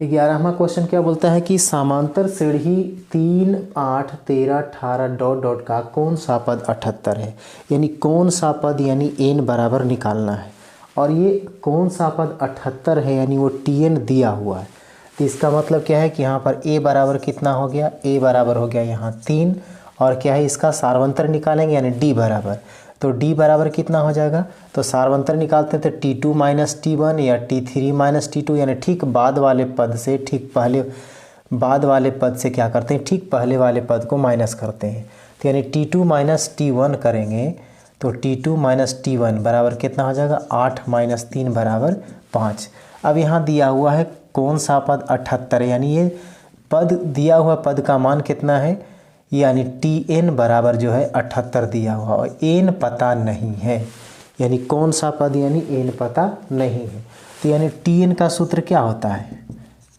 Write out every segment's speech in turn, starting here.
11वां question क्या बोलता है कि समांतर श्रेणी 3, 8, 13, 18 डॉट डॉट का कौन सा पद 78 है। यानी कौन सा पद यानी n बराबर निकालना है और ये कौन सा पद 78 है यानी वो tn दिया हुआ है। तो इसका मतलब क्या है कि यहाँ पर a बराबर कितना हो गया, a बराबर हो गया यहाँ 3 और क्या है इसका सार्वंतर निकालेंगे यानी d बराबर, तो d बराबर कितना हो जाएगा, तो सार्वंतर निकालते हैं तो t2 माइनस t1 या t3 माइनस t2 यानी ठीक बाद वाले पद से क्या करते हैं, ठीक पहले वाले पद को माइनस करते हैं। तो यानी t2 माइनस t1 करेंगे तो t2 माइनस t1 बराबर कितना हो जाएगा, 8 माइनस 3 बराबर 5। अब यहाँ दिया हुआ है कौन सा पद 78 है, यानी ये पद दिया हुआ पद का मान कितना है, यानी tn बराबर जो है 78 दिया हुआ और n पता नहीं है। यानी कौन सा पद यानी n पता नहीं है। तो यानी tn का सूत्र क्या होता है,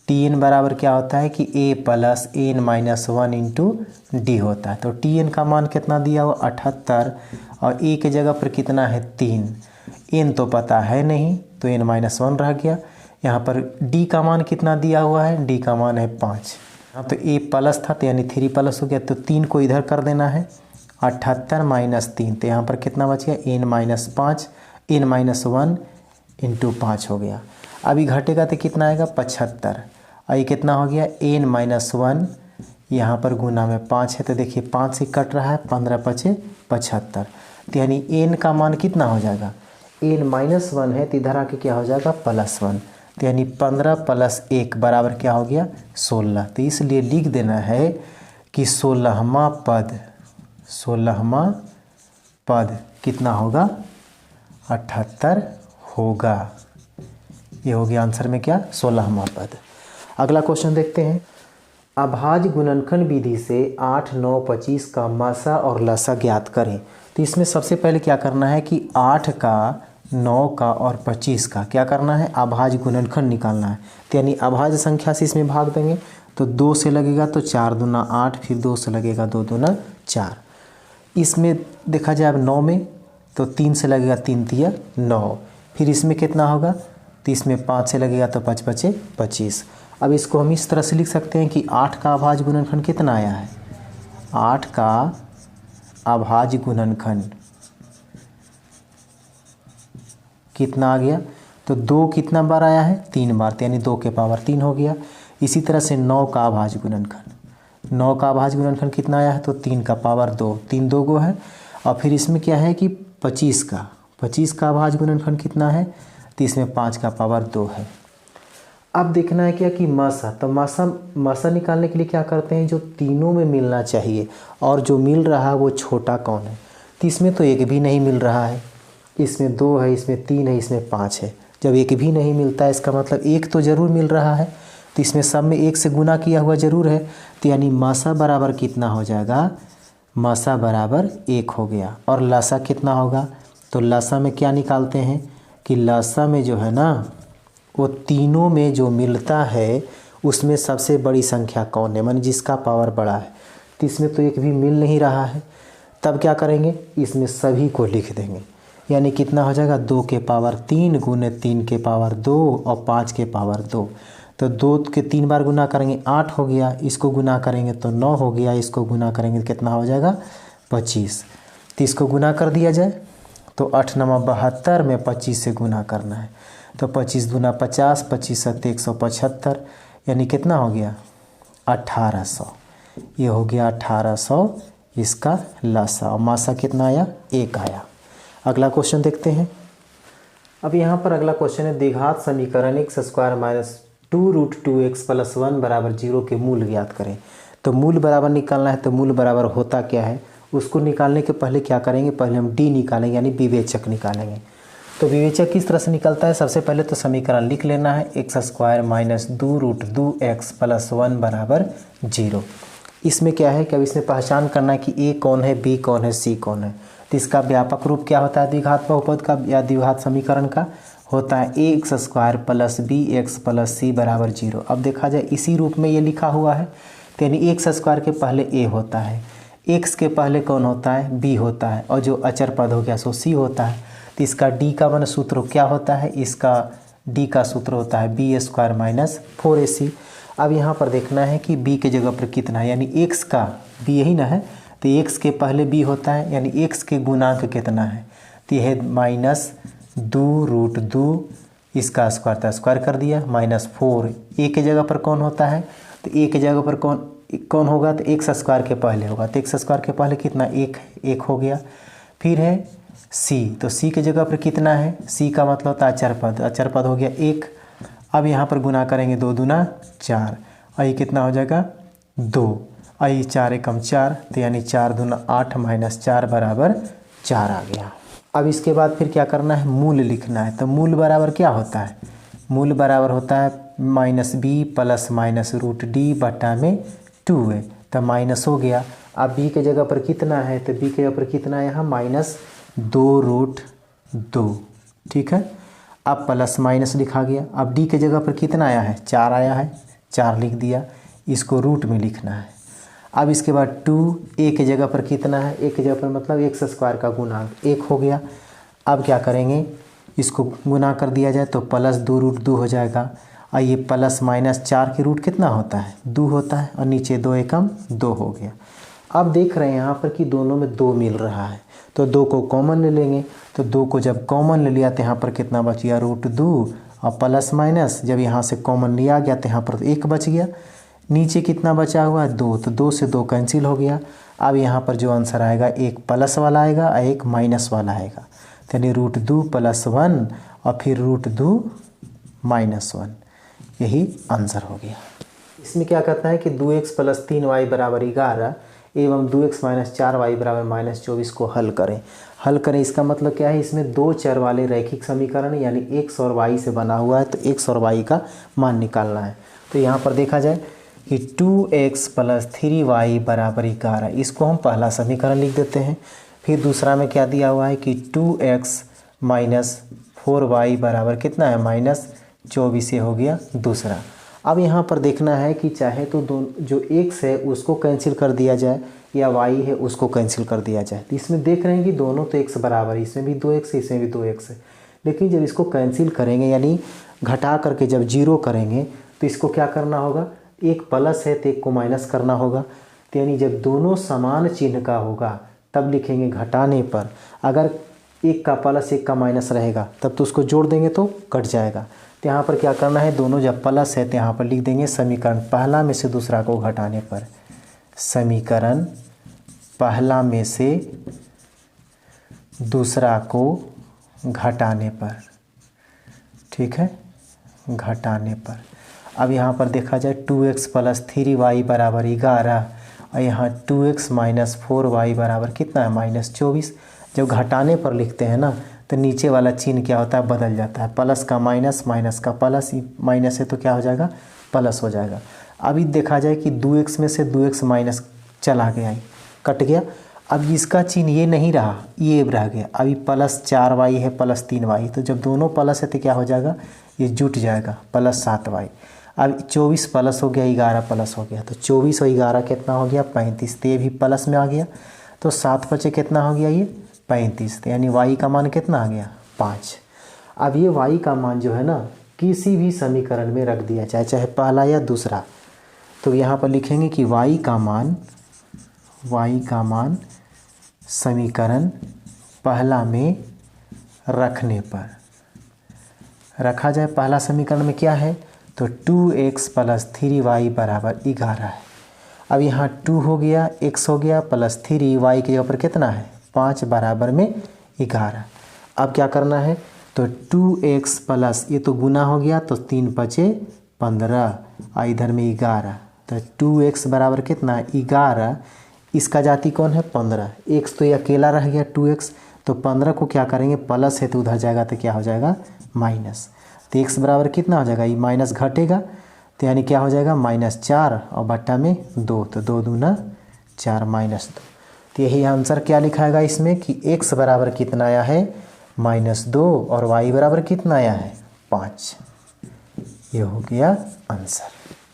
tn बराबर क्या होता है कि a plus n minus 1 into D होता है। तो tn का मान कितना दिया हुआ 78 और a के जगह पर कितना है 3, n तो पता है नहीं तो n माइनस 1 रह गया। यहाँ पर d का मान कितना दिया हुआ है, d का मान है 5। हाँ तो a प्लस था तो यानी 3 प्लस हो गया, तो 3 को इधर कर देना है, 78 माइनस 3 तो यहाँ पर कितना बच गया n minus 5, n minus 1 into 5 हो गया। अभी घटेगा तो कितना आएगा 75 और ये कितना हो गया n माइनस 1, यहाँ पर गुना में 5 है तो देखिए 5 से कट रहा है, 15 पचे 75। तो यानी n का मान कितना हो जाएगा, n माइनस 1 है तो इधर आके क्या हो जाएगा प्लस 1, तो यानी 15 प्लस 1 बराबर क्या हो गया 16। तो इसलिए लिख देना है कि 16वां पद कितना होगा 78 होगा। ये हो गया आंसर में क्या 16वां पद। अगला क्वेश्चन देखते हैं। अभाज्य गुणनखंड विधि से 8, 9, 25 का मासा और लसा ज्ञात करें। तो इसमें सबसे पहले क्या करना है कि 8 का, 9 का और 25 का क्या करना है, अभाज्य गुणनखंड निकालना है। तो यानी अभाज्य संख्या से इसमें भाग देंगे तो 2 से लगेगा तो 4 दूना 8, फिर 2 से लगेगा 2 दूना 4। इसमें देखा जाए अब 9 में तो 3 से लगेगा 3 तिया 9, फिर इसमें कितना होगा तो इसमें 5 से लगेगा तो 5 पचे 25। अब इसको हम इस तरह से लिख सकते हैं कि 8 का अभाज्य गुणनखंड कितना आया है, 8 का अभाज्य गुणनखंड कितना आ गया, तो 2 कितना बार आया है 3 बार, तो यानी 2 के पावर 3 हो गया। इसी तरह से 9 का अभाज्य गुणनखंड, 9 का अभाज्य गुणनखंड कितना आया है तो 3 का पावर 2, 3 2 गो है। और फिर इसमें क्या है कि 25 का अभाज्य गुणनखंड कितना है तो इसमें 5 का पावर 2 है। अब देखना है क्या कि मासा, तो मासा निकालने के लिए क्या करते हैं, जो तीनों में मिलना चाहिए और जो मिल रहा है वो छोटा कौन है। तो इसमें तो एक भी नहीं मिल रहा है, इसमें 2 है, इसमें 3 है, इसमें 5 है। जब एक भी नहीं मिलता है इसका मतलब एक तो ज़रूर मिल रहा है, तो इसमें सब में 1 से गुना किया हुआ ज़रूर है। तो यानी मासा बराबर कितना हो जाएगा, मासा बराबर 1 हो गया। और लसा कितना होगा, तो लसा में क्या निकालते हैं कि लसा में जो है ना वो तीनों में जो मिलता है उसमें सबसे बड़ी संख्या कौन है, माने जिसका पावर बड़ा है। तो इसमें तो एक भी मिल नहीं रहा है, तब क्या करेंगे इसमें सभी को लिख देंगे। यानी कितना हो जाएगा 2 के पावर 3 गुने 3 के पावर 2 और 5 के पावर 2। तो 2 के 3 बार गुना करेंगे 8 हो गया, इसको गुना करेंगे तो 9 हो गया, इसको गुना करेंगे तो कितना हो जाएगा 25। तो इसको गुना कर दिया जाए तो 8 9 72 में 25 से गुना करना है, तो 25 दूना 50, 25 सत्ते 175, यानी कितना हो गया 1800। ये हो गया 1800 इसका लसा। और मासा कितना आया 1 आया। अगला क्वेश्चन देखते हैं। अब यहाँ पर अगला क्वेश्चन है द्विघात समीकरण x square minus 2√2x plus 1 बराबर 0 के मूल ज्ञात करें। तो मूल बराबर निकालना है, तो मूल बराबर होता क्या है उसको निकालने के पहले क्या करेंगे, पहले हम d निकालेंगे यानी विवेचक निकालेंगे। तो विवेचक किस तरह से निकलता है, सबसे पहले तो समीकरण लिख लेना है x square minus 2√2x plus 1 बराबर 0। इसमें क्या है कि अब इसमें पहचान करना है कि a कौन है, b कौन है, c कौन है। तो इसका व्यापक रूप क्या होता है द्विघात बहुपद का या द्विघात समीकरण का, होता है ax square plus bx plus c बराबर 0। अब देखा जाए इसी रूप में ये लिखा हुआ है, तो यानी x स्क्वायर के पहले a होता है, x के पहले कौन होता है b होता है, और जो अचर पद हो गया सो c होता है। तो इसका d का मान सूत्र क्या होता है, इसका डी का सूत्र होता है बी स्क्वायर माइनस 4ac। अब यहाँ पर देखना है कि बी के जगह पर कितना है, यानी एक्स का बी यही ना है, तो एक्स के पहले बी होता है, यानी एक्स के गुणांक कितना है, तो यह -2√2 इसका स्क्वायर था, स्क्वायर कर दिया, -4 ए के जगह पर कौन होता है, तो ए के जगह पर कौन होगा, तो एक्स स्क्वायर के पहले होगा, तो एक्स स्क्वायर के पहले कितना, एक हो गया। फिर है सी, तो सी के जगह पर कितना है, सी का मतलब होता है अचरपद, अचरपद हो गया 1। अब यहाँ पर गुना करेंगे 2 दूना 4, और ये कितना हो जाएगा 2, और ये 4 एकम 4, तो यानी 4 दूना 8 -4 बराबर 4 आ गया। अब इसके बाद फिर क्या करना है, मूल लिखना है। तो मूल बराबर क्या होता है, मूल बराबर होता है -b प्लस -√d बटा में 2 है, तो माइनस हो गया। अब b के जगह पर कितना है, तो b के जगह पर कितना है यहाँ -2√2, ठीक है। अब प्लस माइनस लिखा गया। अब d के जगह पर कितना आया है, 4 आया है, 4 लिख दिया, इसको रूट में लिखना है। अब इसके बाद 2 a के जगह पर कितना है, a के जगह पर मतलब एक्स स्क्वायर का गुणांक 1 हो गया। अब क्या करेंगे, इसको गुना कर दिया जाए तो +2√2 हो जाएगा, और ये +-4 की रूट कितना होता है, 2 होता है, और नीचे 2 एकम 2 हो गया। अब देख रहे हैं यहाँ पर कि दोनों में 2 मिल रहा है, तो 2 को कॉमन ले लेंगे, तो 2 को जब कॉमन ले लिया तो यहाँ पर कितना बच गया √2, और प्लस माइनस जब यहाँ से कॉमन लिया गया तो यहाँ पर 1 बच गया, नीचे कितना बचा हुआ है 2, तो 2 से 2 कैंसिल हो गया। अब यहाँ पर जो आंसर आएगा एक प्लस वाला आएगा और एक माइनस वाला आएगा, तो यानी √2 + 1 और फिर √2 -1, यही आंसर हो गया। इसमें क्या कहता है कि 2x + 3y = 11 एवं 2x - 4y = -24 को हल करें। हल करें इसका मतलब क्या है, इसमें 2 चर वाले रैखिक समीकरण यानी x और y से बना हुआ है, तो x और y का मान निकालना है। तो यहाँ पर देखा जाए कि 2x + 3y = 11, इसको हम पहला समीकरण लिख देते हैं। फिर दूसरा में क्या दिया हुआ है कि 2x - 4y = कितना है, -24, ये हो गया दूसरा। अब यहाँ पर देखना है कि चाहे तो जो x है उसको कैंसिल कर दिया जाए या y है उसको कैंसिल कर दिया जाए। तो इसमें देख रहे हैं कि दोनों तो x बराबर है, इसमें भी 2x है, इसमें भी 2x है, लेकिन जब इसको कैंसिल करेंगे यानी घटा करके जब 0 करेंगे तो इसको क्या करना होगा, एक प्लस है तो एक को माइनस करना होगा। तो यानी जब दोनों समान चिन्ह का होगा तब लिखेंगे घटाने पर, अगर एक का प्लस एक का माइनस रहेगा तब तो उसको जोड़ देंगे तो कट जाएगा। तो यहाँ पर क्या करना है, दोनों जब प्लस है तो यहाँ पर लिख देंगे समीकरण पहला में से दूसरा को घटाने पर, समीकरण पहला में से दूसरा को घटाने पर, ठीक है, घटाने पर। अब यहाँ पर देखा जाए 2x + 3y = 11 और यहाँ 2x - 4y = कितना है, -24। जब घटाने पर लिखते हैं ना तो नीचे वाला चिन्ह क्या होता है, बदल जाता है, प्लस का माइनस, माइनस का प्लस, माइनस है तो क्या हो जाएगा, प्लस हो जाएगा। अभी देखा जाए कि 2x में से 2x माइनस चला गया, कट गया। अब इसका चिन्ह ये नहीं रहा, ये रह गया। अभी +4y है +3y, तो जब दोनों प्लस है तो क्या हो जाएगा, ये जुट जाएगा, +7y। अब 24 प्लस हो गया, 11 प्लस हो गया, तो 24 और 11 कितना हो गया, 35। तो ये भी प्लस में आ गया, तो 7 बचे कितना हो गया, ये 35। तो यानी y का मान कितना आ गया, 5। अब ये y का मान जो है ना किसी भी समीकरण में रख दिया जाए, चाहे पहला या दूसरा, तो यहाँ पर लिखेंगे कि y का मान समीकरण पहला में रखने पर, रखा जाए पहला समीकरण में क्या है, तो 2x + 3y = 11 है। अब यहाँ 2 हो गया, x हो गया, +3 y के ऊपर कितना है, 5 बराबर में 11। अब क्या करना है, तो 2x प्लस, ये तो गुना हो गया तो 3 × 5 = 15 और इधर में 11, तो 2x बराबर कितना, 11। इसका जाति कौन है, 15। x तो ये अकेला रह गया 2x, तो 15 को क्या करेंगे, प्लस है तो उधर जाएगा तो क्या हो जाएगा, माइनस। तो x बराबर कितना हो जाएगा, ये माइनस घटेगा तो यानी क्या हो जाएगा, -4 और बट्टा में 2, तो 2 दूना 4 -2। तो यही आंसर क्या लिखा है इसमें कि x बराबर कितना आया है, -2 और y बराबर कितना आया है, 5। ये हो गया आंसर।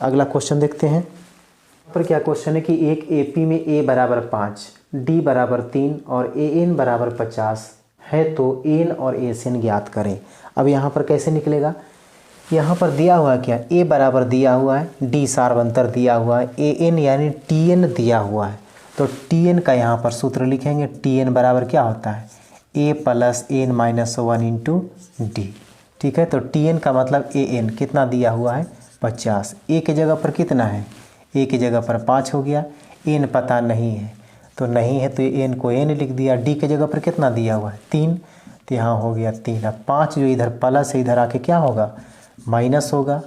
अगला क्वेश्चन देखते हैं। यहाँ पर क्या क्वेश्चन है कि एक AP में a = 5, d = 3 और an = 50 है, तो n और SN ज्ञात करें। अब यहाँ पर कैसे निकलेगा, यहाँ पर दिया हुआ है क्या, ए बराबर दिया हुआ है, डी सार्वंतर दिया हुआ है, ए एन यानी टी एन दिया हुआ है। तो टी एन का यहाँ पर सूत्र लिखेंगे, टी एन बराबर क्या होता है, A plus N minus 1 into D. ठीक है, तो टी एन का मतलब ए एन कितना दिया हुआ है 50, ए के जगह पर कितना है, ए की जगह पर 5 हो गया, एन पता नहीं है तो नहीं है तो एन को एन लिख दिया, डी के जगह पर कितना दिया हुआ है 3, तो यहाँ हो गया 3। अब 5 जो इधर प्लस है इधर आके क्या होगा माइनस होगा,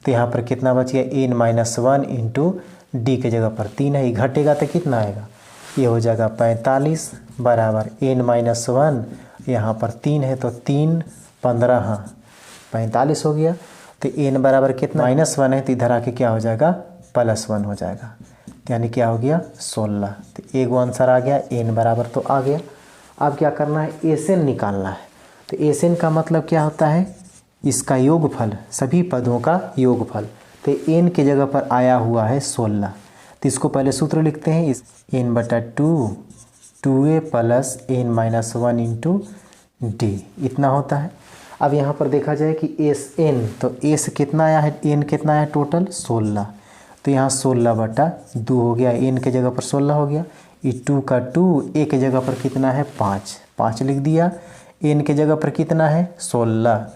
तो यहाँ पर कितना बच गया एन माइनस 1 इंटू डी के जगह पर 3 है, ये घटेगा तो कितना आएगा, ये हो जाएगा 45 बराबर एन माइनस 1, यहाँ पर 3 है तो 3 15 हाँ 45 हो गया। तो एन बराबर कितना -1 है तो इधर आके क्या हो जाएगा +1 हो जाएगा, तो यानी क्या हो गया 16। तो एक आंसर आ गया, एन बराबर तो आ गया। अब क्या करना है, एसएन निकालना है। तो एसएन का मतलब क्या होता है, इसका योगफल, सभी पदों का योगफल। तो एन की जगह पर आया हुआ है 16, तो इसको पहले सूत्र लिखते हैं, इस n/2 2a plus N minus 1 into D इतना होता है। अब यहाँ पर देखा जाए कि एस एन, तो एस कितना आया है, एन कितना आया टोटल 16, तो यहाँ 16/2 हो गया, एन के जगह पर 16 हो गया, ये 2 का 2, ए के जगह पर कितना है 5 लिख दिया, एन के जगह पर कितना है 16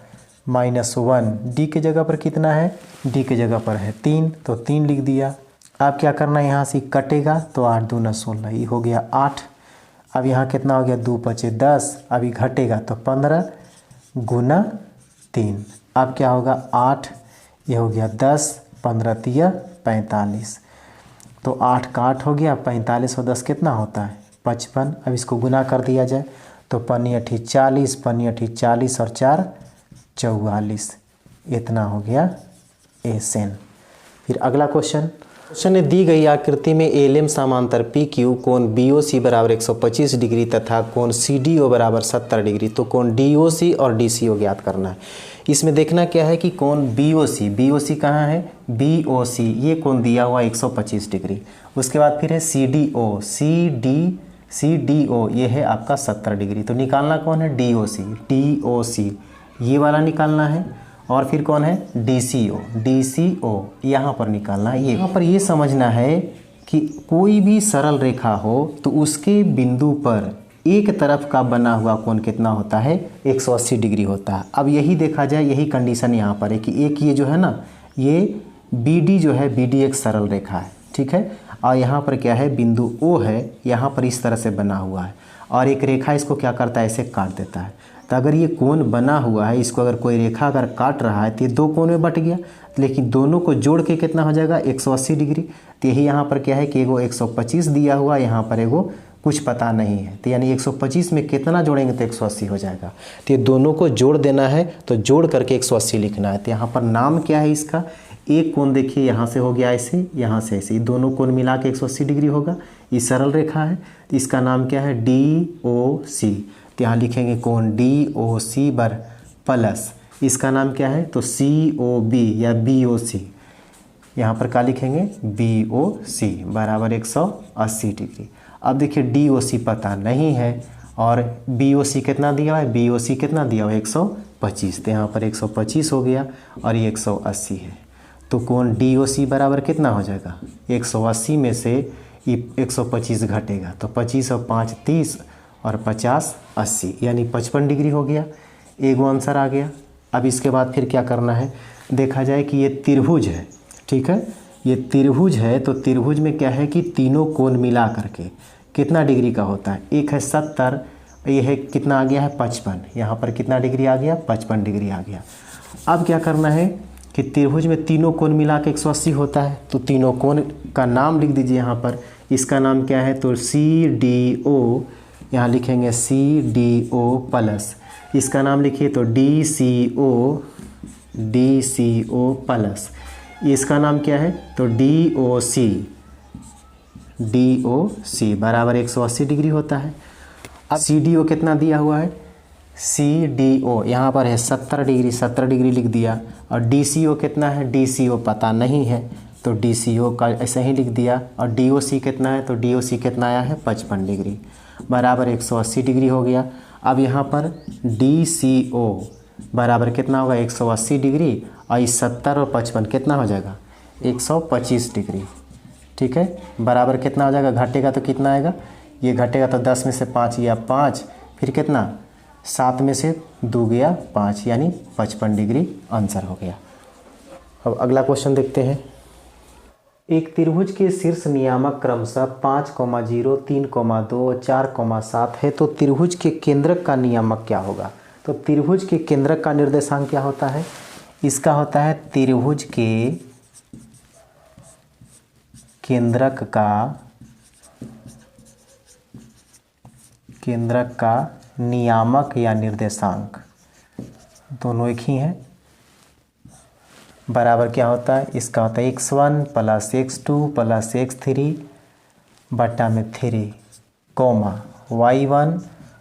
माइनस 1, डी के जगह पर कितना है, डी के जगह पर है 3, तो 3 लिख दिया। अब क्या करना है, यहाँ से कटेगा तो 8 दूना 16, ये हो गया 8। अब यहाँ कितना हो गया 2 × 10, अभी घटेगा तो 15 गुना 3, अब क्या होगा 8, ये हो गया 10, 15 × 45, तो 8 का 8 हो गया, 45 और 10 कितना होता है 55। अब इसको गुना कर दिया जाए तो 5 × 40, 5 × 40 और 4 44, इतना हो गया एसएन। फिर अगला क्वेश्चन में दी गई आकृति में एलएम समांतर पी क्यू कोण बीओसी बराबर 125 डिग्री तथा कोण सीडीओ बराबर 70 डिग्री, तो कोण डीओसी और डीसीओ ज्ञात करना है। इसमें देखना क्या है कि कोण बीओसी कहाँ है, बीओसी ये कोण दिया हुआ 125 डिग्री। उसके बाद फिर है सीडीओ ये है आपका 70 डिग्री। तो निकालना कौन है, डीओसी ये वाला निकालना है, और फिर कौन है डीसीओ यहाँ पर निकालना है। यहाँ पर ये समझना है कि कोई भी सरल रेखा हो तो उसके बिंदु पर एक तरफ का बना हुआ कोण कितना होता है 180 डिग्री होता है। अब यही देखा जाए, यही कंडीशन यहाँ पर है कि एक ये जो है ना, ये बीडी जो है, बीडी एक सरल रेखा है, ठीक है, और यहाँ पर क्या है बिंदु ओ है, यहाँ पर इस तरह से बना हुआ है, और एक रेखा इसको क्या करता है ऐसे काट देता है। तो अगर ये कोण बना हुआ है, इसको अगर कोई रेखा अगर काट रहा है तो ये दो कोण में बट गया, लेकिन दोनों को जोड़ के कितना हो जाएगा 180 डिग्री। तो यही यहाँ पर क्या है कि एगो 125 दिया हुआ, यहाँ पर एगो कुछ पता नहीं है, तो यानी 125 में कितना जोड़ेंगे तो 180 हो जाएगा। तो ये दोनों को जोड़ देना है, तो जोड़ करके 180 लिखना है। तो यहाँ पर नाम क्या है इसका, एक कोण देखिए यहाँ से हो गया ऐसे, यहाँ से ऐसे, दोनों कोण मिला के 180 डिग्री होगा। ये सरल रेखा है, तो इसका नाम क्या है डीओसी। तो यहाँ लिखेंगे कोण डीओसी बर प्लस इसका नाम क्या है तो सीओबी या बीओसी, यहाँ पर क्या लिखेंगे बीओसी बराबर 180 डिग्री। अब देखिए डीओसी पता नहीं है और बीओसी कितना दिया हुआ है, बीओसी कितना दिया हुआ है 125, तो यहाँ पर 125 हो गया और ये 180 है। तो कोण डीओसी बराबर कितना हो जाएगा 180 में से 125 घटेगा, तो 25 और 5 30 और 50 80, यानी 55 डिग्री हो गया। एक आंसर आ गया। अब इसके बाद फिर क्या करना है, देखा जाए कि ये त्रिभुज है, ठीक है, ये त्रिभुज है, तो त्रिभुज में क्या है कि तीनों कोण मिला करके कितना डिग्री का होता है, एक है 70, ये है कितना आ गया है 55, यहाँ पर कितना डिग्री आ गया 55 डिग्री आ गया। अब क्या करना है कि त्रिभुज में तीनों कोण मिला के 180 होता है, तो तीनों कोण का नाम लिख दीजिए यहाँ पर। इसका नाम क्या है तो CDO, यहाँ लिखेंगे CDO प्लस, इसका नाम लिखिए तो DCO प्लस, इसका नाम क्या है तो DOC बराबर 180 डिग्री होता है। अब CDO कितना दिया हुआ है, CDO यहाँ पर है 70 डिग्री, 70 डिग्री लिख दिया, और DCO कितना है, DCO पता नहीं है तो DCO का ऐसे ही लिख दिया, और DOC कितना है तो DOC कितना आया है 55 डिग्री बराबर 180 डिग्री हो गया। अब यहाँ पर बराबर कितना होगा 180 डिग्री, और इस 70 और 55 कितना हो जाएगा 125 डिग्री। ठीक है, बराबर कितना हो जाएगा, घटेगा तो कितना आएगा, ये घटेगा तो 10 में से 5 गया 5, फिर कितना 7 में से 2 गया 5, यानी 55 डिग्री आंसर हो गया। अब अगला क्वेश्चन देखते हैं। एक त्रिभुज के शीर्ष नियामक क्रमशः 5,0, 3,2 और 4,7 है, तो त्रिभुज के केंद्रक का नियामक क्या होगा। तो त्रिभुज के केंद्रक का निर्देशांक क्या होता है, इसका होता है त्रिभुज के केंद्रक का नियामक या निर्देशांक, दोनों एक ही हैं। बराबर क्या होता है, इसका होता है x1 + x2 + x3 बटा में 3, कोमा y1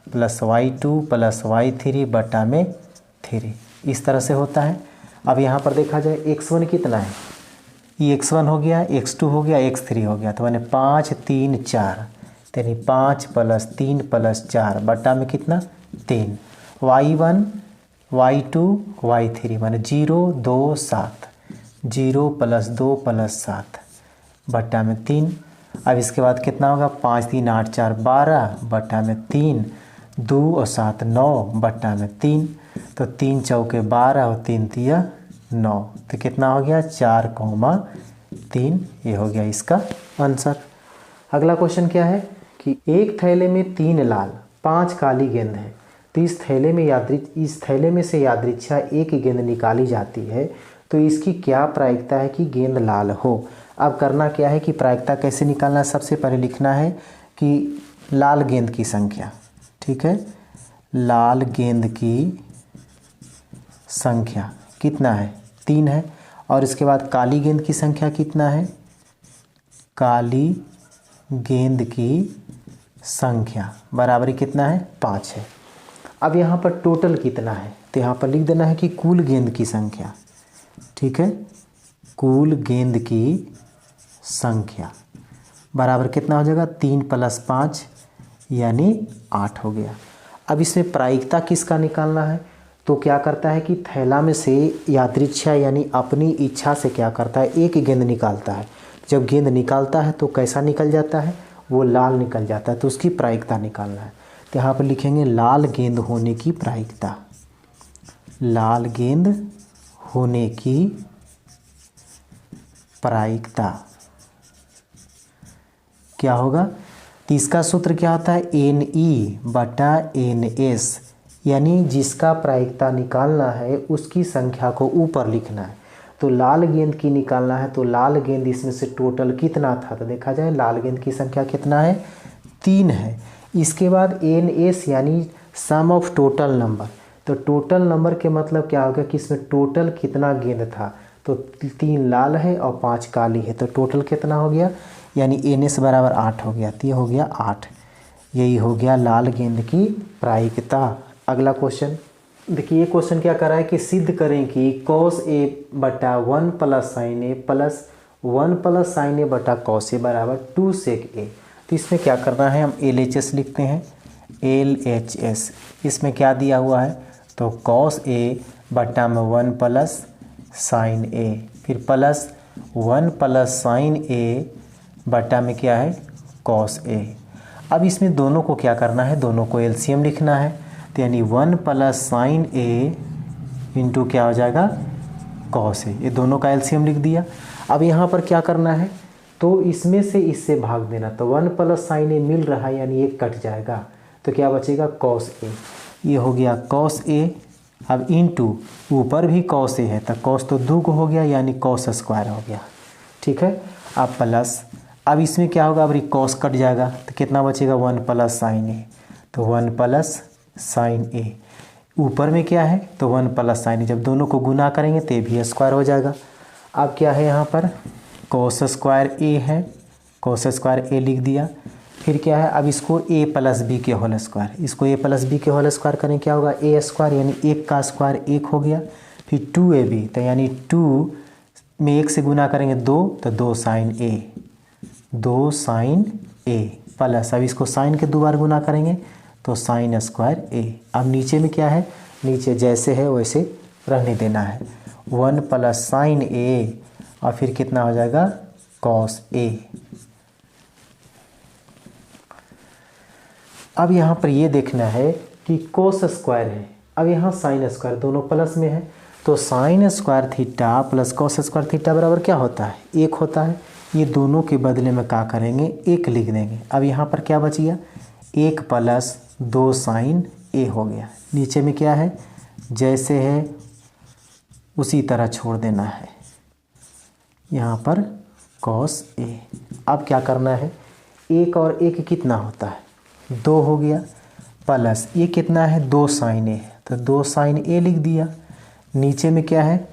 + y2 + y3 बटा में 3, इस तरह से होता है। अब यहाँ पर देखा जाए x1 कितना है, ये x1 हो गया, x2 हो गया, x3 हो गया, तो मैंने 5 3 4, यानी 5 + 3 + 4 बटा में कितना 3, y1 y2 y3 माने 0 2 7, 0 + 2 + 7 बटा में 3। अब इसके बाद कितना होगा 5 3 8 4 12 बटा में 3, 2 और 7 9 बटा में 3, तो 3 चौके 12 और 3 तिया 9, तो कितना हो गया 4,3, ये हो गया इसका आंसर। अगला क्वेश्चन क्या है कि एक थैले में 3 लाल 5 काली गेंद है, तो इस थैले में से यादृच्छा एक गेंद निकाली जाती है, तो इसकी क्या प्रायिकता है कि गेंद लाल हो। अब करना क्या है कि प्रायिकता कैसे निकालना है, सबसे पहले लिखना है कि लाल गेंद की संख्या, ठीक है, लाल गेंद की संख्या कितना है 3 है, और इसके बाद काली गेंद की संख्या कितना है, काली गेंद की संख्या बराबर कितना है 5 है। अब यहाँ पर टोटल कितना है, तो यहाँ पर लिख देना है कि कुल गेंद की संख्या, ठीक है, कुल गेंद की संख्या बराबर कितना हो जाएगा 3 + 5 यानी 8 हो गया। अब इसमें प्रायिकता किसका निकालना है, तो क्या करता है कि थैला में से यादृच्छा यानी अपनी इच्छा से क्या करता है एक गेंद निकालता है, जब गेंद निकालता है तो कैसा निकल जाता है, वो लाल निकल जाता है, तो उसकी प्रायिकता निकालना है। तो यहाँ पर लिखेंगे लाल गेंद होने की प्रायिकता, लाल गेंद होने की प्रायिकता क्या होगा, तो इसका सूत्र क्या होता है NE/NS, यानी जिसका प्रायिकता निकालना है उसकी संख्या को ऊपर लिखना है। तो लाल गेंद की निकालना है, तो लाल गेंद इसमें से टोटल कितना था, तो देखा जाए लाल गेंद की संख्या कितना है 3 है। इसके बाद NS यानी सम ऑफ टोटल नंबर, तो टोटल नंबर के मतलब क्या होगा कि इसमें टोटल कितना गेंद था, तो 3 लाल है और 5 काली है, तो टोटल कितना हो गया, यानी NS बराबर 8 हो गया, तो ये हो गया 8, यही हो गया लाल गेंद की प्रायिकता। अगला क्वेश्चन देखिए, ये क्वेश्चन क्या कर रहा है कि सिद्ध करें कि cos A बटा 1 + sin A plus 1 + sin A बटा cos A बराबर 2 sec A। तो इसमें क्या करना है, हम LHS लिखते हैं, LHS इसमें क्या दिया हुआ है, तो cos A बटा में 1 + sin A, फिर प्लस 1 + sin A बटा में क्या है cos A। अब इसमें दोनों को क्या करना है, दोनों को LCM लिखना है, तो यानी 1 + sin A इंटू क्या हो जाएगा cos A, ये दोनों का LCM लिख दिया। अब यहाँ पर क्या करना है, तो इसमें से इससे भाग देना, तो 1 + sin A मिल रहा है यानी ये कट जाएगा, तो क्या बचेगा cos A, ये हो गया cos A। अब इंटू ऊपर भी cos A है, तो cos तो 2 को हो गया यानी cos स्क्वायर हो गया, ठीक है। अब प्लस, अब इसमें क्या होगा, अब cos कट जाएगा, तो कितना बचेगा 1 + sin A, तो 1 + sin A, ऊपर में क्या है तो 1 + sin A, जब दोनों को गुना करेंगे तो ये भी स्क्वायर हो जाएगा। अब क्या है यहाँ पर cos स्क्वायर A है, cos स्क्वायर A लिख दिया, फिर क्या है, अब इसको A + B के होल स्क्वायर, इसको A + B के होल स्क्वायर करें क्या होगा A स्क्वायर, यानी 1 का स्क्वायर 1 हो गया, फिर 2AB, तो यानी 2 में 1 से गुना करेंगे 2, तो 2 sin A, 2 sin A plus, अब इसको साइन के 2 बार गुना करेंगे तो sin स्क्वायर A। अब नीचे में क्या है, नीचे जैसे है वैसे रहने देना है। 1 प्लस साइन ए और फिर कितना हो जाएगा कॉस ए। अब यहाँ पर ये देखना है कि कोस स्क्वायर है, अब यहाँ साइन स्क्वायर, दोनों प्लस में है, तो sine square theta plus cos square theta बराबर क्या होता है 1 होता है। ये दोनों के बदले में क्या करेंगे 1 लिख देंगे। अब यहाँ पर क्या बच गया 1 प्लस 2 साइन ए हो गया। नीचे में क्या है जैसे है उसी तरह छोड़ देना है, यहाँ पर कॉस ए। अब क्या करना है 1 और 1 कितना होता है 2 हो गया, प्लस ये कितना है 2 साइन ए, तो 2 साइन ए लिख दिया। नीचे में क्या है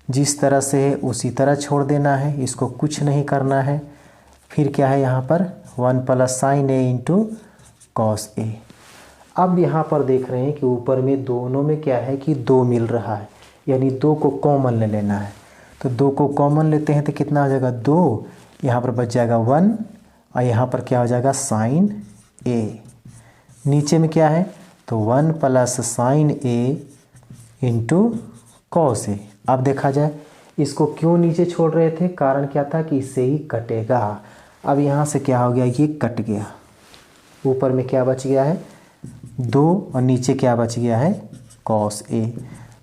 जिस तरह से है उसी तरह छोड़ देना है, इसको कुछ नहीं करना है। फिर क्या है यहाँ पर 1 plus sign A into cos A. अब यहाँ पर देख रहे हैं कि ऊपर में दोनों में क्या है कि 2 मिल रहा है, यानी 2 को कॉमन ले लेना है। तो 2 को कॉमन लेते हैं तो कितना हो जाएगा 2, यहाँ पर बच जाएगा 1 और यहाँ पर क्या हो जाएगा साइन ए। नीचे में क्या है तो 1 plus sign A into cos A. अब देखा जाए इसको क्यों नीचे छोड़ रहे थे, कारण क्या था कि इससे ही कटेगा। अब यहाँ से क्या हो गया ये कट गया, ऊपर में क्या बच गया है 2 और नीचे क्या बच गया है कॉस ए।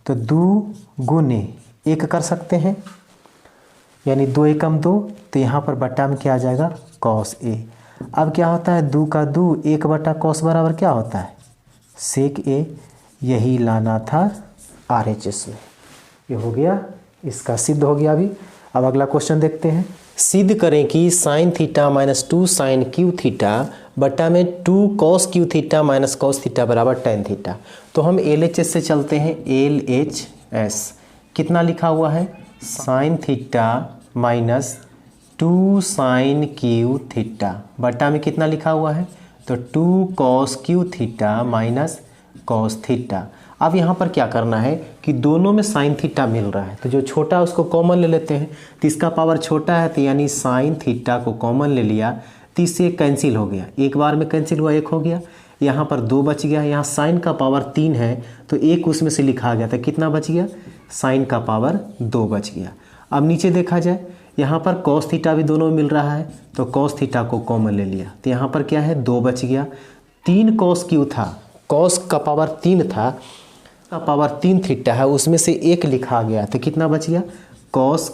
तो 2 गुने 1 कर सकते हैं, यानी 2 एकम 2, तो यहाँ पर बट्टा में क्या आ जाएगा कॉस ए। अब क्या होता है 2 का 2 1 बटा कॉस बराबर क्या होता है सेक ए। यही लाना था RHS में। ये हो गया, इसका सिद्ध हो गया अभी। अब अगला क्वेश्चन देखते हैं। सिद्ध करें कि sine theta minus 2 sine cube theta बट्टा में 2 cos cube theta minus cos theta बराबर टेन थीटा। तो हम LHS से चलते हैं। LHS कितना लिखा हुआ है sine theta minus 2 sine cube theta बट्टा में कितना लिखा हुआ है तो 2 cos cube theta minus cos theta. अब यहाँ पर क्या करना है कि दोनों में साइन थीटा मिल रहा है, तो जो छोटा है उसको कॉमन ले लेते हैं। तो इसका पावर छोटा है तो यानी साइन थीटा को कॉमन ले लिया तो इससे कैंसिल हो गया, एक बार में कैंसिल हुआ 1 हो गया। यहाँ पर 2 बच गया, यहाँ साइन का पावर 3 है तो 1 उसमें से लिखा गया तो कितना बच गया साइन का पावर 2 बच गया। अब नीचे देखा जाए यहाँ पर कॉस थीटा भी दोनों मिल रहा है तो कॉस थीटा को कॉमन ले लिया तो यहाँ पर क्या है 2 बच गया। 3 कॉस क्यू था, कॉस का पावर 3 था, का पावर 3 थीटा है, उसमें से 1 लिखा गया तो कितना बच गया कॉस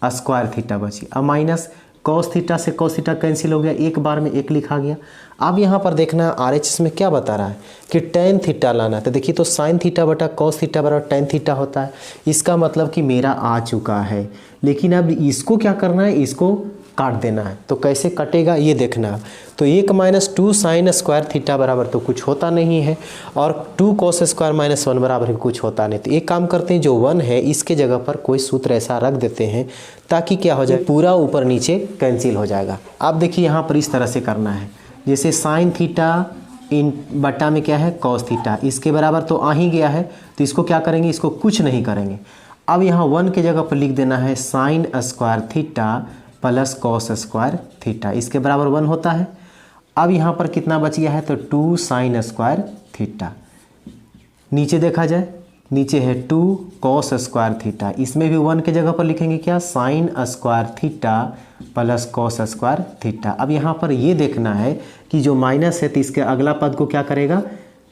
स्क्वायर थीटा बच गया। अब माइनस कॉस थीटा से कॉस थीटा कैंसिल हो गया, एक बार में 1 लिखा गया। अब यहाँ पर देखना RHS में क्या बता रहा है कि टेन थीटा लाना है। तो देखिए तो साइन थीटा बटा कॉस थीटा बराबर टेन थीटा होता है, इसका मतलब कि मेरा आ चुका है। लेकिन अब इसको क्या करना है, इसको काट देना है। तो कैसे कटेगा ये देखना। तो 1 माइनस 2 साइन स्क्वायर थीटा बराबर तो कुछ होता नहीं है, और 2 कॉस स्क्वायर माइनस 1 बराबर कुछ होता नहीं। तो एक काम करते हैं, जो 1 है इसके जगह पर कोई सूत्र ऐसा रख देते हैं ताकि क्या हो जाए पूरा ऊपर नीचे कैंसिल हो जाएगा। अब देखिए यहाँ पर इस तरह से करना है, जैसे साइन थीटा इन बट्टा में क्या है कॉस थीटा, इसके बराबर तो आ ही गया है तो इसको क्या करेंगे, इसको कुछ नहीं करेंगे। अब यहाँ 1 के जगह पर लिख देना है sine square theta plus cos square theta, इसके बराबर 1 होता है। अब यहाँ पर कितना बच गया है तो 2 साइन स्क्वायर थीटा। नीचे देखा जाए, नीचे है 2 कॉस स्क्वायर थीटा, इसमें भी 1 के जगह पर लिखेंगे क्या sine square theta plus cos square theta. अब यहाँ पर ये देखना है कि जो माइनस है तो इसके अगला पद को क्या करेगा,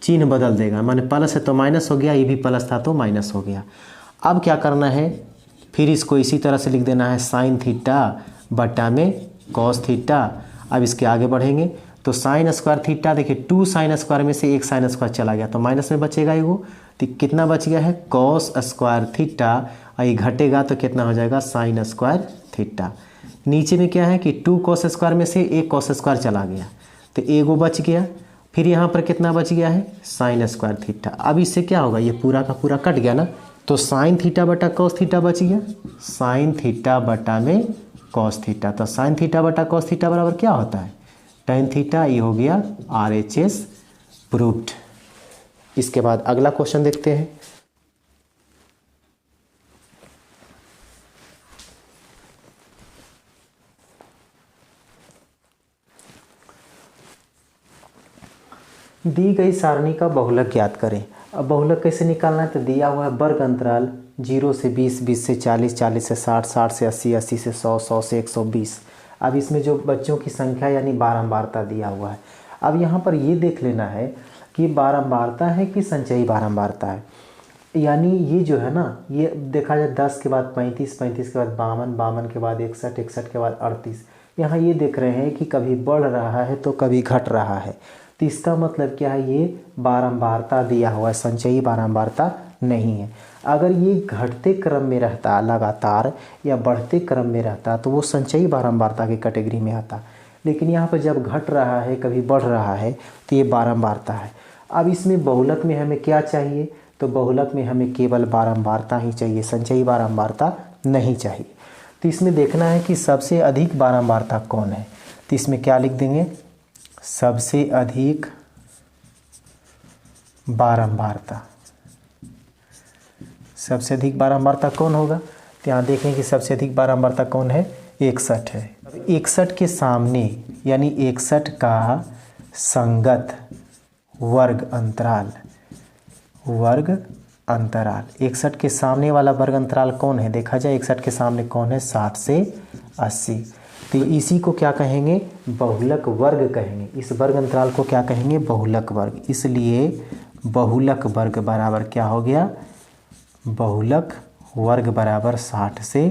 चिन्ह बदल देगा। माने प्लस है तो माइनस हो गया, ये भी प्लस था तो माइनस हो गया। अब क्या करना है, फिर इसको इसी तरह से लिख देना है साइन थीटा बटा में कॉस थीटा। अब इसके आगे बढ़ेंगे तो साइन स्क्वायर थीटा, देखिए 2 साइन स्क्वायर में से 1 साइन स्क्वायर चला गया तो माइनस में बचेगा एगो, तो कितना बच गया है कॉस स्क्वायर थीटा, और ये घटेगा तो कितना हो जाएगा साइन स्क्वायर थीटा। नीचे में क्या है कि 2 कॉस स्क्वायर में से 1 कॉस स्क्वायर चला गया तो एगो बच गया। फिर यहाँ पर कितना बच गया है साइन स्क्वायर थीटा। अब इससे क्या होगा, ये पूरा का पूरा कट गया ना, तो साइन थीटा बटा कॉस थीटा बच गया, साइन थीटा बटा में कॉस थीटा। तो साइन थीटा बटा कॉस थीटा बराबर क्या होता है टेन थीटा। ये हो गया RHS प्रूव्ड। इसके बाद अगला क्वेश्चन देखते हैं। दी गई सारणी का बहुलक ज्ञात करें। अब बहुलक कैसे निकालना है, तो दिया हुआ है वर्ग अंतराल 0 से 20, 20 से 40, 40 से 60, 60 से 80, 80 से 100, 100 से 120। अब इसमें जो बच्चों की संख्या यानी बारंबारता दिया हुआ है। अब यहाँ पर ये देख लेना है कि बारंबारता है कि संचयी बारंबारता है। यानी ये जो है ना, ये देखा जाए 10 के बाद 35, 35 के बाद 52, 52 के बाद 61, 61 के बाद 38। यहाँ ये देख रहे हैं कि कभी बढ़ रहा है तो कभी घट रहा है। तो इसका मतलब क्या है, ये बारंबारता दिया हुआ है, संचयी बारंबारता नहीं है। अगर ये घटते क्रम में रहता लगातार या बढ़ते क्रम में रहता तो वो संचयी बारंबारता की कैटेगरी में आता। लेकिन यहाँ पर जब घट रहा है कभी बढ़ रहा है तो ये बारंबारता है। अब इसमें बहुलक में हमें क्या चाहिए, तो बहुलक में हमें केवल बारंबारता ही चाहिए, संचयी बारंबारता नहीं चाहिए। तो इसमें देखना है कि सबसे अधिक बारंबारता कौन है। तो इसमें क्या लिख देंगे, सबसे अधिक बारंबारता। सबसे अधिक बारंबारता कौन होगा, तो यहाँ देखें कि सबसे अधिक बारंबारता कौन है, 61 है। 61 के सामने यानी 61 का संगत वर्ग अंतराल, वर्ग अंतराल 61 के सामने वाला वर्ग अंतराल कौन है, देखा जाए 61 के सामने कौन है, 60 से 80। तो इसी को क्या कहेंगे, बहुलक वर्ग कहेंगे। इस वर्ग अंतराल को क्या कहेंगे, बहुलक वर्ग। इसलिए बहुलक वर्ग बराबर क्या हो गया, बहुलक वर्ग बराबर 60 से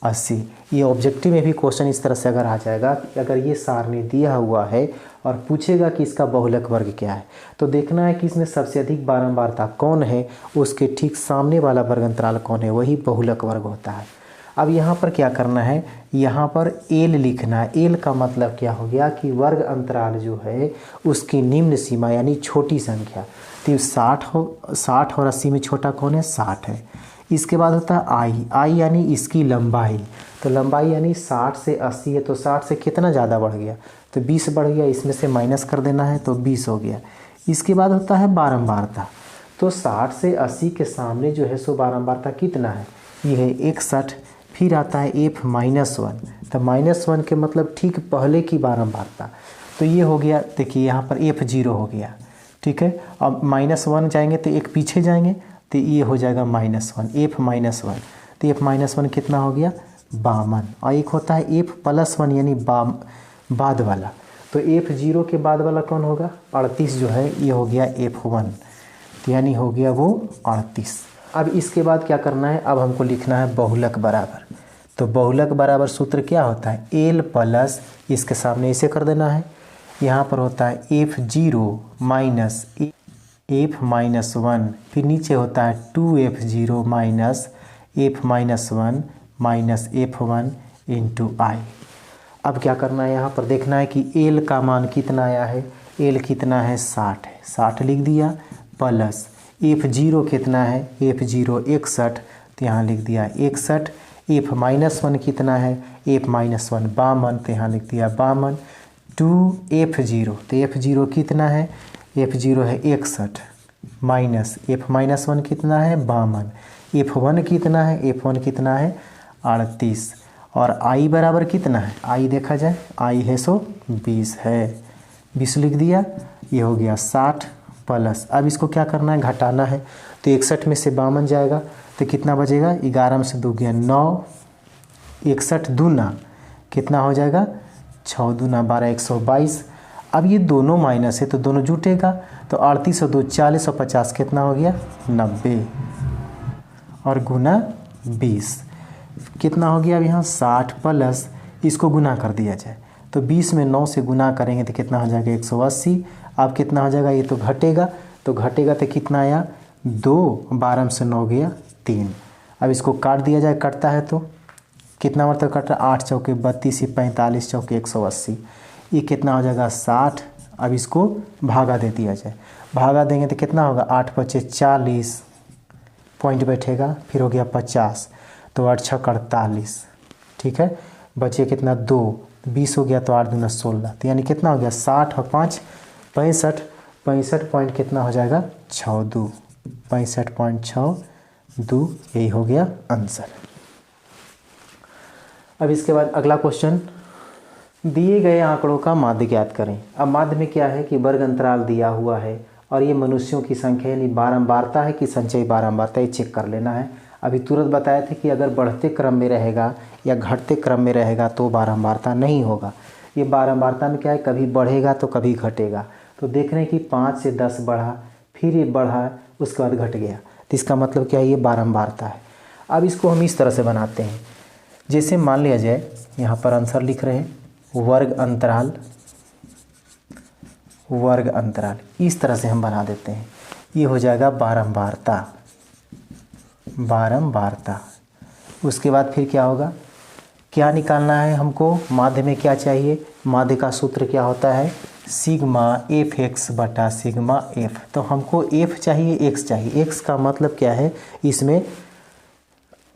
80। ये ऑब्जेक्टिव में भी क्वेश्चन इस तरह से अगर आ जाएगा कि अगर ये सारणी दिया हुआ है और पूछेगा कि इसका बहुलक वर्ग क्या है, तो देखना है कि इसमें सबसे अधिक बारंबारता कौन है, उसके ठीक सामने वाला वर्ग अंतराल कौन है, वही बहुलक वर्ग होता है। अब यहाँ पर क्या करना है, यहाँ पर एल लिखना है। एल का मतलब क्या हो गया कि वर्ग अंतराल जो है उसकी निम्न सीमा यानी छोटी संख्या। तो 60 और 80 में छोटा कौन है, 60 है। इसके बाद होता है आई, आई यानी इसकी लंबाई। तो लंबाई यानी 60 से 80 है, तो 60 से कितना ज़्यादा बढ़ गया, तो 20 बढ़ गया, इसमें से माइनस कर देना है तो 20 हो गया। इसके बाद होता है बारंबारता। तो 60 से 80 के सामने जो है सो बारंबारता कितना है, ये है 61। फिर आता है f-1, तो -1 के मतलब ठीक पहले की बारंबारता। तो ये हो गया, देखिए यहाँ पर f0 हो गया, ठीक है। अब -1 जाएंगे तो एक पीछे जाएंगे तो ये हो जाएगा -1, f-1। तो f-1 कितना हो गया, 52। और एक होता है f+1 यानी बाद वाला। तो f0 के बाद वाला कौन होगा, 38 जो है ये हो गया f1, तो यानी हो गया वो 38। अब इसके बाद क्या करना है, अब हमको लिखना है बहुलक बराबर। तो बहुलक बराबर सूत्र क्या होता है, एल प्लस, इसके सामने इसे कर देना है, यहाँ पर होता है f0 माइनस f-1, फिर नीचे होता है 2f0 minus f-1 minus f1 into आई। अब क्या करना है, यहाँ पर देखना है कि एल का मान कितना आया है, एल कितना है, 60 है, 60 लिख दिया, प्लस f0 कितना है, f0 61, तो यहाँ लिख दिया 61। f-1 कितना है, f-1 52, तो यहाँ लिख दिया 52। 2f0, तो f0 कितना है, f0 है 61 माइनस f-1 कितना है, 52। f1 कितना है, f1 कितना है, 38। और i बराबर कितना है, i देखा जाए, i है सो 20 है, 20 लिख दिया, ये हो गया 60 प्लस। अब इसको क्या करना है, घटाना है। तो 61 में से 52 जाएगा तो कितना बचेगा, 11 में से 2 गया 9, 61 दूना कितना हो जाएगा, 6 दूना 12, 122। अब ये दोनों माइनस है तो दोनों जुटेगा, तो 38 और 2 40 और 50 कितना हो गया, 90 और गुना 20 कितना हो गया। अब यहाँ 60 प्लस इसको गुना कर दिया जाए तो 20 में 9 से गुना करेंगे तो कितना हो जाएगा, 180। अब कितना हो जाएगा, ये तो घटेगा, तो कितना आया, 2, 12 में से 9 गया 3। अब इसको काट दिया जाए, कटता है तो कितना मतलब कट रहा है, 8 चौके 32, 45 चौके 180, ये कितना हो जाएगा 60। अब इसको भागा दे दिया जाए, भागा देंगे तो कितना होगा, 8 × 5 = 40 पॉइंट बैठेगा, फिर हो गया 50, तो 8 × 6 = 48, ठीक है। बचे कितना, 2, 20 हो गया, तो 8 दूना 16, तो यानी कितना हो गया, 60 और 5 65, 65 पॉइंट कितना हो जाएगा, 62, 65.62, यही हो गया आंसर। अब इसके बाद अगला क्वेश्चन, दिए गए आंकड़ों का माध्य ज्ञात करें। अब माध्य में क्या है कि वर्ग अंतराल दिया हुआ है और ये मनुष्यों की संख्या यानी बारंबारता है कि संचयी बारंबारता, ये चेक कर लेना है। अभी तुरंत बताए थे कि अगर बढ़ते क्रम में रहेगा या घटते क्रम में रहेगा तो बारंबारता नहीं होगा। ये बारंबारता में क्या है, कभी बढ़ेगा तो कभी घटेगा। तो देख रहे हैं कि 5 से 10 बढ़ा, फिर ये बढ़ा, उसके बाद घट गया, तो इसका मतलब क्या है, ये बारंबारता है। अब इसको हम इस तरह से बनाते हैं, जैसे मान लिया जाए यहाँ पर आंसर लिख रहे हैं वर्ग अंतराल, वर्ग अंतराल, इस तरह से हम बना देते हैं। ये हो जाएगा बारंबारता, बारंबारता। उसके बाद फिर क्या होगा, क्या निकालना है हमको, माध्य में क्या चाहिए, माध्य का सूत्र क्या होता है, सिग्मा एफ एक्स बटा सिग्मा एफ। तो हमको एफ चाहिए, एक्स चाहिए। एक्स का मतलब क्या है, इसमें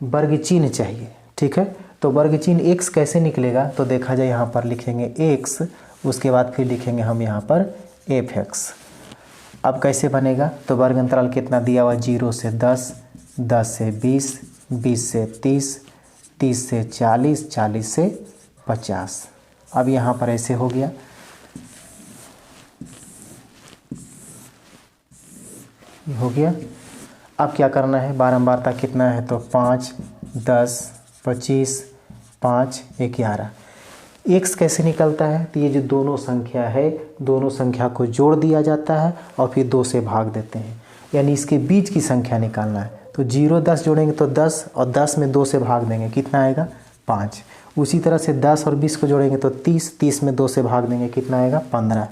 वर्ग चिन्ह चाहिए, ठीक है। तो वर्ग चिन्ह एक्स कैसे निकलेगा, तो देखा जाए यहाँ पर लिखेंगे एक्स, उसके बाद फिर लिखेंगे हम यहाँ पर एफ एक्स। अब कैसे बनेगा, तो वर्ग अंतराल कितना दिया हुआ, 0 से 10, 10 से 20, 20 से 30, 30 से 40, 40 से 50। अब यहाँ पर ऐसे हो गया, ये हो गया। अब क्या करना है, बारंबारता कितना है, तो 5, 10, 25, 5, 11। एक्स कैसे निकलता है, तो ये जो दोनों संख्या है, दोनों संख्या को जोड़ दिया जाता है और फिर 2 से भाग देते हैं, यानी इसके बीच की संख्या निकालना है। तो 0 10 जोड़ेंगे तो 10, और 10 में 2 से भाग देंगे, कितना आएगा, 5। उसी तरह से 10 और 20 को जोड़ेंगे तो 30, 30 में 2 से भाग देंगे, कितना आएगा, 15।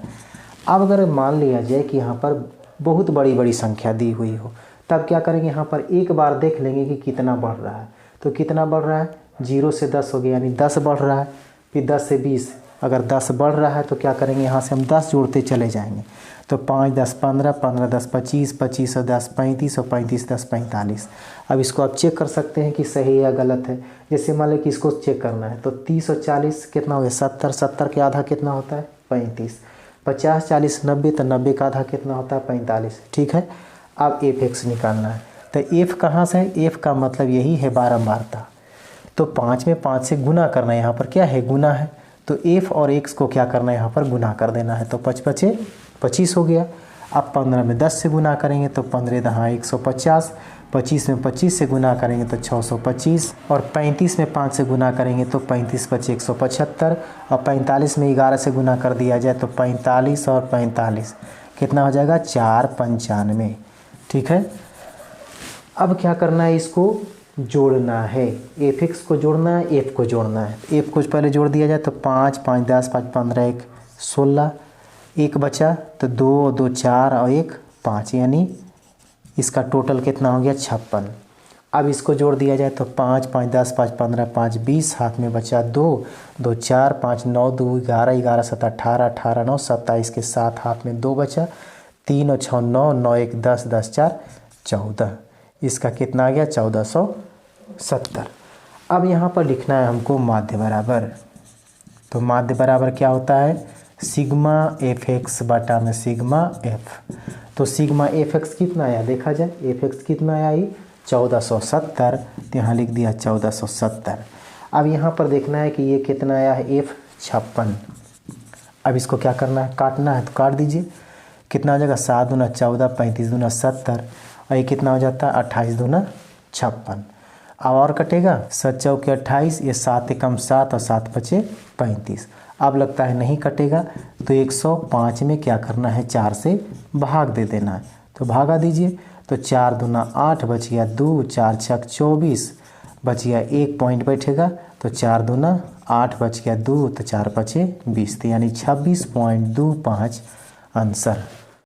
अब अगर मान लिया जाए कि यहाँ पर बहुत बड़ी बड़ी संख्या दी हुई हो, तब क्या करेंगे, यहाँ पर एक बार देख लेंगे कि कितना बढ़ रहा है। तो कितना बढ़ रहा है, 0 से 10 हो गया, यानी 10 बढ़ रहा है। फिर 10 से 20, अगर 10 बढ़ रहा है तो क्या करेंगे, यहाँ से हम 10 जोड़ते चले जाएंगे। तो 5 10 15, 15 10 25, 25 और 10 35, और 35 10 45। अब इसको आप चेक कर सकते हैं कि सही या गलत है। जैसे मान लें कि इसको चेक करना है, तो 30 और 40 कितना हो गया, 70, 70 के आधा कितना होता है, 35, 50 40 90, तो 90 का आधा कितना होता है, 45, ठीक है। अब एफ एक्स निकालना है, तो एफ कहाँ से है, एफ का मतलब यही है बारंबारता। तो 5 में 5 से गुना करना है, यहाँ पर क्या है, गुना है। तो एफ और एक्स को क्या करना है, यहाँ पर गुना कर देना है। तो 5 5 25 हो गया। अब 15 में 10 से गुना करेंगे तो 15 दहाँ 150, 25 में 25 से गुना करेंगे तो 625, और 35 में 5 से गुना करेंगे तो 35 25 175, और 45 में 11 से गुना कर दिया जाए तो 45 और 45 कितना हो जाएगा, 495, ठीक है। अब क्या करना है, इसको जोड़ना है, एफ एक्स को जोड़ना है, एफ को जोड़ना है। एफ को पहले जोड़ दिया जाए तो 5 5 10, 5 15, 1 16, 1 बचा तो 2 2 4 और 1 5, यानी इसका टोटल कितना हो गया, 56। अब इसको जोड़ दिया जाए तो 5 5 10, 5 15, 5 20, हाथ में बचा 2 2 4, 5 9 2 11, 11 7 18, 18 9 27 के साथ हाथ में 2 बचा, 3 और 6 9, 9 1 10, 10 4 14। इसका कितना आ गया, 1470। अब यहाँ पर लिखना है हमको माध्य बराबर। तो माध्य बराबर क्या होता है, सिग्मा एफ एक्स बटा में सिग्मा एफ। तो सिग्मा एफ एक्स कितना आया, देखा जाए एफ एक्स कितना आया, ये 1470। तो यहाँ लिख दिया 1470। अब यहाँ पर देखना है कि ये कितना आया है, एफ 56। अब इसको क्या करना है, काटना है, तो काट दीजिए। कितना हो जाएगा, 7 दूना 14, 35 दूना 70, और ये कितना हो जाता है, 28 दूना 56। अब और कटेगा, 7 चौके 28, ये 7 एकम 7 और 7 बचे 35। अब लगता है नहीं कटेगा, तो 105 में क्या करना है, 4 से भाग दे देना है। तो भागा दीजिए, तो 4 दूना 8, बच गया 2, 4 छक 24, बच गया 1 पॉइंट बैठेगा, तो 4 दूना 8, बच गया 2, तो 4 बचे 20, यानी 26.25 आंसर।